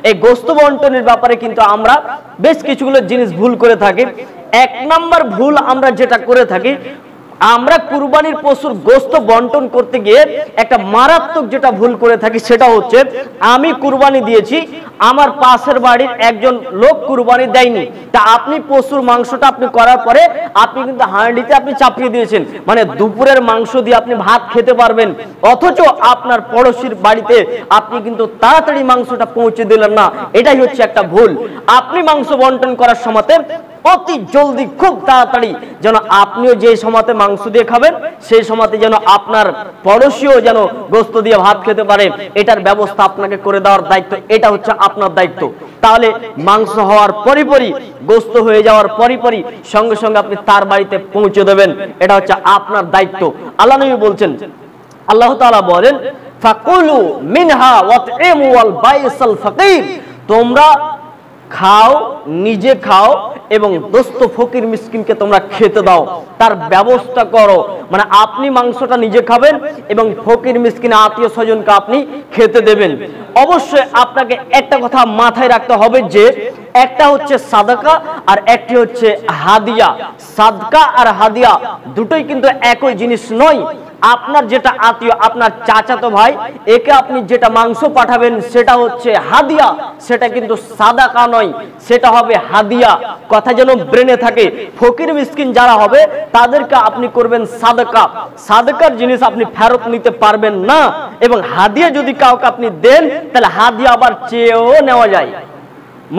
এই গোস্ত বন্টনের ব্যাপারে কিন্তু আমরা বেশ কিছুগুলো জিনিস ভুল করে থাকি। এক নাম্বার ভুল আমরা যেটা করে থাকি, আমরা কুরবানির পশুর গোস্ত বন্টন করতে গিয়ে একটা মারাত্মক যেটা ভুল করে থাকি সেটা হচ্ছে, আমি কুরবানি দিয়েছি, আমার পাশের বাড়ির একজন লোক কুরবানি দেয়নি, তা আপনি পশুর মাংসটা আপনি করার পরে আপনি কিন্তু হাঁড়িতে আপনি চাপিয়ে দিয়েছেন, মানে দুপুরের মাংস দিয়ে আপনি ভাত খেতে পারবেন, অথচ আপনার পড়োশির বাড়িতে আপনি কিন্তু তাড়াতাড়ি মাংসটা পৌঁছে দিলেন না। এটাই হচ্ছে একটা ভুল। আপনি মাংস বন্টন করার সময়তে অতি জলদি খুব তাড়াতাড়ি যেন আপনিও যে সময়তে মাংস দিয়ে খাবেন সেই সময়তে যেন আপনার পড়োশিও যেন গোস্ত দিয়ে ভাত খেতে পারে, এটার ব্যবস্থা আপনাকে করে দেওয়ার দায়িত্ব, এটা হচ্ছে আপনার দায়িত্ব। তাহলে মাংস হওয়ার পরই গোস্ত হয়ে যাওয়ার পরই সঙ্গে সঙ্গে আপনি তার বাড়িতে পৌঁছে দেবেন, এটা হচ্ছে আপনার দায়িত্ব। আল্লাহ নবী বলছেন, আল্লাহ তাআলা বলেন, ফাকুলু মিনহা ওয়াতইমু ওয়াল বাইসাল ফাকির, তোমরা খাও, নিজে খাও এবং দোস্ত ফকির মিসকিনকে তোমরা খেতে দাও, তার ব্যবস্থা করো। মানে আপনি মাংসটা নিজে খাবেন এবং ফকির মিসকিন আত্মীয় স্বজনকে আপনি খেতে দেবেন। অবশ্যই আপনাকে একটা কথা মাথায় রাখতে হবে যে একটা হচ্ছে সাদাকা আর একটি হচ্ছে হাদিয়া। সাদকা আর হাদিয়া দুটোই কিন্তু একই জিনিস নয়। আপনার যেটা আত্মীয়, আপনার চাচাতো ভাই, একে আপনি যেটা মাংস পাঠাবেন সেটা হচ্ছে হাদিয়া, সেটা কিন্তু সাদাকা নয়, সেটা হবে হাদিয়া। কথা যেন ব্রেনে থাকে। ফকির মিসকিন যারা হবে তাদেরকে আপনি করবেন সাদাকা, সাদাকার জিনিস আপনি ফেরত নিতে পারবেন না। এবং হাদিয়া যদি কাউকে আপনি দেন তাহলে হাদিয়া আবার চেয়েও নেওয়া যায়।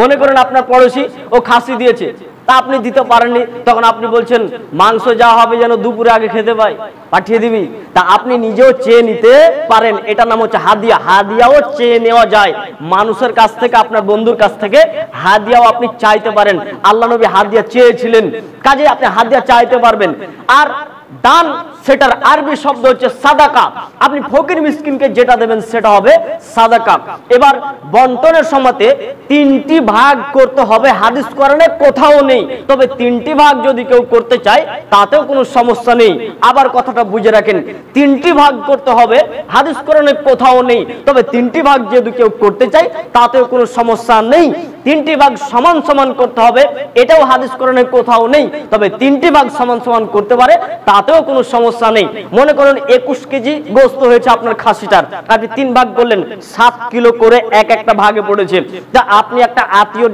মনে করেন আপনার পড়োশি ও খাসি দিয়েছে, তা আপনি দিতে পারেননি, তখন আপনি বলছেন মাংস যা হবে যেন দুপুরে আগে খেতে পাই, পাঠিয়ে দিবি, তা আপনি নিজেও চেয়ে নিতে পারেন, এটা নাম হচ্ছে হাদিয়া। হাদিয়াও চেয়ে নেওয়া যায়, মানুষের কাছ থেকে, আপনার বন্ধুর কাছ থেকে হাদিয়াও আপনি চাইতে পারেন। আল্লাহ নবী হাদিয়া চেয়েছিলেন, কাজে আপনি হাদিয়া চাইতে পারবেন। আর দান, সেটার আরবি শব্দ হচ্ছে সাদাকা। আপনি ফকির মিসকিনকে যেটা দেবেন সেটা হবে সাদাকা। এবার বন্টনের সময়তে তিনটি ভাগ করতে হবে, হাদিস কোরআনে কোথাও নেই, তবে তিনটি ভাগ যদি কেউ করতে চায় তাতেও কোনো সমস্যা নেই। আবার কথাটা বুঝে রাখেন, তিনটি ভাগ করতে হবে, হাদিস কোরআনে কোথাও নেই, তবে তিনটি ভাগ যদি কেউ করতে চায় তাতেও কোনো সমস্যা নেই। তিনটি ভাগ সমান সমান করতে হবে, এটাও হাদিস কোরআনে কোথাও নেই, তবে তিনটি ভাগ সমান সমান করতে পারে তাতেও কোনো সমস্যা নেই। মনে করেন 21 কেজি গোস্ত হয়েছে আপনার খাসিটার, আপনি 3 ভাগ করলেন, 7 কিলো করে একটা ভাগে পড়েছে, তা আপনি একটা আত্মীয়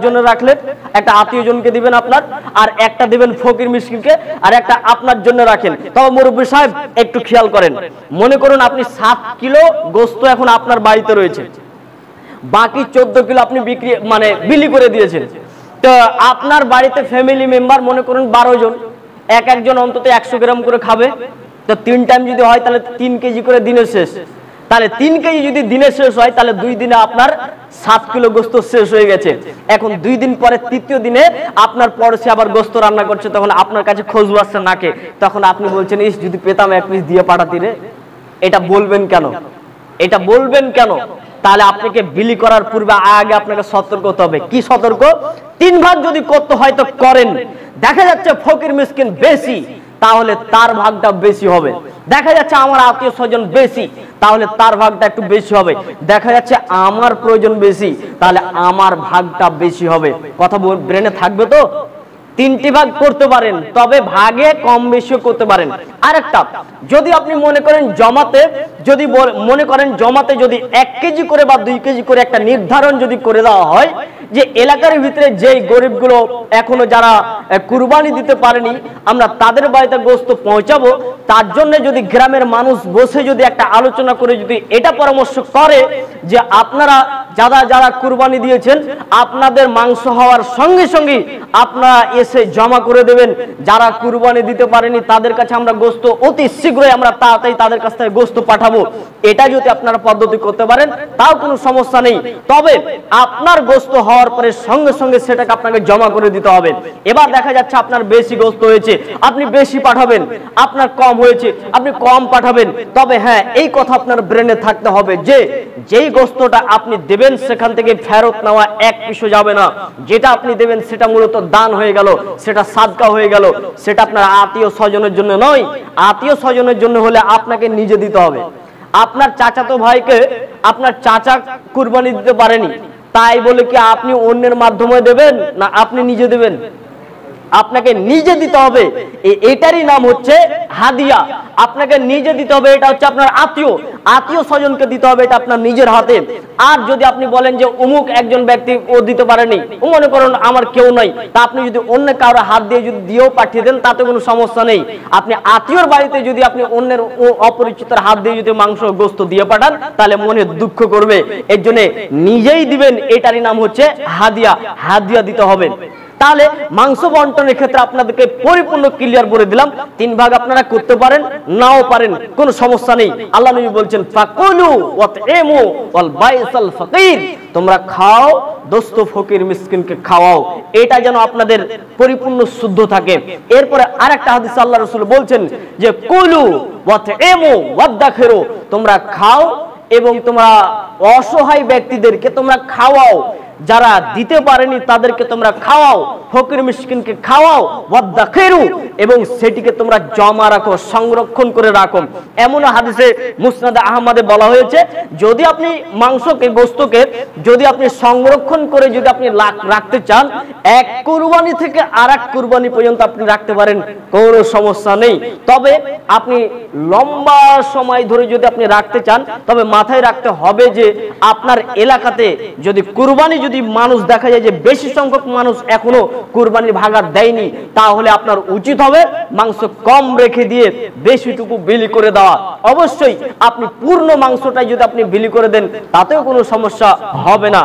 জন্য রাখলেন, একটা আত্মীয় জনকে দিবেন আপনার, আর একটা দিবেন ফকির মিসকিনকে, আর একটা আপনার জন্য রাখেন। তবে মুরব্বী সাহেব একটু খেয়াল করেন, মনে করুন আপনি 7 কিলো গোস্ত এখন আপনার বাড়িতে রয়েছে, বাকি 14 কিলো আপনি বিলি করে দিয়েছেন। তো আপনার বাড়িতে ফ্যামিলি মেম্বার মনে করুন 12 জন, একজন অন্তত 100 গ্রাম করে খাবে, তো 3 টাইম যদি হয় তাহলে 3 কেজি করে দিনের শেষ, তাহলে 3 কেজি যদি দিনে শেষ হয় তাহলে 2 দিনে আপনার 7 কিলো গোস্ত শেষ হয়ে গেছে। এখন 2 দিন পরে তৃতীয় দিনে আপনার পড়োশি আবার গোস্ত রান্না করছে, তখন আপনার কাছে খুশবু আসছে নাকে, তখন আপনি বলছেন ইস যদি পেতাম 1 পিস দিয়ে পাঠাতি রে। এটা বলবেন কেন? এটা বলবেন কেন? তাহলে আপনাকে বিলি করার পূর্বে আগে আপনাকে সতর্ক হতে হবে। কি সতর্ক? 3 ভাগ যদি করতে হয় তো করেন, দেখা যাচ্ছে ফকির মিসকিন বেশি, তাহলে তার ভাগটা বেশি হবে। দেখা যাচ্ছে আমার আত্মীয় স্বজন বেশি, তাহলে তার ভাগটা একটু বেশি হবে। দেখা যাচ্ছে আমার প্রয়োজন বেশি, তাহলে আমার ভাগটা বেশি হবে। কথা ব্রেনে থাকবে তো? 3টি ভাগ করতে পারেন, তবে ভাগে কম বেশি করতে পারেন। আরেকটা, যদি আপনি মনে করেন জমাতে, যদি 1 কেজি করে বা 2 কেজি করে একটা নির্ধারণ যদি করে দেওয়া হয় যে এলাকার ভিতরে যেই গরিবগুলো এখনো যারা কুরবানি দিতে পারেনি আমরা তাদের বাড়িতে গোস্ত পৌঁছাবো, তার জন্য যদি গ্রামের মানুষ বসে যদি একটা আলোচনা করে যদি এটা পরামর্শ করে যে আপনারা যারা কুরবানি দিয়েছেন আপনাদের মাংস হওয়ার সঙ্গে সঙ্গে আপনারা এসে জমা করে দেবেন, যারা কুরবানি দিতে পারেনি তাদের কাছে আমরা গোস্ত অতি শীঘ্রই আমরা তাড়াতাড়ি তাদের কাছ থেকে গোস্ত পাঠাবো, এটা যদি আপনারা পদ্ধতি করতে পারেন তাও কোনো সমস্যা নেই। তবে আপনার গোস্ত হওয়ার পরে সঙ্গে সঙ্গে সেটাকে আপনাকে জমা করে দিতে হবে। এবার দেখা যাচ্ছে আপনার বেশি গোস্ত হয়েছে, আপনি বেশি পাঠাবেন, আপনার কম হয়েছে আপনি কম পাঠাবেন। তবে হ্যাঁ, এই কথা আপনার ব্রেনে থাকতে হবে যে যেই গোস্তটা আপনি দেবেন সেখান থেকে ফেরত নেওয়া 1 পিসও যাবে না। যেটা আপনি দেবেন সেটা মূলত দান হয়ে গেল, সেটা সাদকা হয়ে গেল, সেটা আপনার আত্মীয় স্বজনের জন্য নয়। আত্মীয় স্বজনের জন্য হলে আপনাকে নিজে দিতে হবে। আপনার চাচাতো ভাইকে আপনার চাচা কুরবানি দিতে পারেনি, তাই বলে কি আপনি অন্যের মাধ্যমে দেবেন না আপনি নিজে দেবেন? আপনাকে নিজে দিতে হবে। এটারই নাম হচ্ছে হাদিয়া। আপনাকে নিজে দিতে হবে, এটা হচ্ছে আপনার আত্মীয় স্বজনকে দিতে হবে, এটা আপনার নিজের হাতে। আর যদি আপনি বলেন যে অমুক একজন ব্যক্তি ও দিতে পারেনি, ও মনে করুন আমার কেউ নাই, তা আপনি যদি অন্য কারো হাত দিয়ে যদি দিয়েও পাঠিয়ে দেন তাতে কোনো সমস্যা নেই। আপনি আত্মীয়র বাড়িতে যদি আপনি অন্যের অপরিচিতের হাত দিয়ে যদি মাংস গোস্ত দিয়ে পাঠান তাহলে মনে দুঃখ করবে। এর জন্য নিজেই দিবেন, এটারই নাম হচ্ছে হাদিয়া দিতে হবে। তাহলে মাংস বন্টনের ক্ষেত্রে আপনাদেরকে পরিপূর্ণ ক্লিয়ার করে দিলাম। 3 ভাগ আপনারা করতে পারেন, নাও পারেন, কোনো সমস্যা নেই। আল্লাহ নবী বলছেন ফাকুলু ওয়াতইমু ওয়াল বাইসাল ফাকির, তোমরা খাও, দোস্ত ফকির মিসকিনকে খাওয়াও, এটা যেন আপনাদের পরিপূর্ণ শুদ্ধ থাকে। এরপরে আরেকটা হাদিসে আল্লাহ রাসূল বলছেন যে কুলু ওয়াতইমু ওয়াদাখিরু, তোমরা খাও এবং তোমরা অসহায় ব্যক্তিদেরকে তোমরা খাওয়াও, যারা দিতে পারেনি তাদেরকে তোমরা খাওয়াও, ফকির মিসকিনকে খাওয়াও, ওয়াদাখিরু, এবং সেটিকে তোমরা জমা রাখো, সংরক্ষণ করে রাখো। এমন হাদিসে মুসনাদে আহমদে বলা হয়েছে যদি আপনি মাংসকে গোশতকে যদি আপনি সংরক্ষণ করে যদি আপনি রাখতে চান, এক কুরবানি থেকে আরেক কুরবানি পর্যন্ত আপনি রাখতে পারেন, কোনো সমস্যা নেই। তবে আপনি লম্বা সময় ধরে যদি আপনি রাখতে চান তবে মাথায় রাখতে হবে যে আপনার এলাকাতে যদি কুরবানি যদি মানুষ দেখা যায় যে বেশি সংখ্যক মানুষ এখনো কুরবানির ভাগার দেয়নি, তাহলে আপনার উচিত হবে মাংস কম রেখে দিয়ে বেশিটুকু বিলি করে দেওয়া। অবশ্যই আপনি পূর্ণ মাংসটাই যদি আপনি বিলি করে দেন তাতেও কোনো সমস্যা হবে না।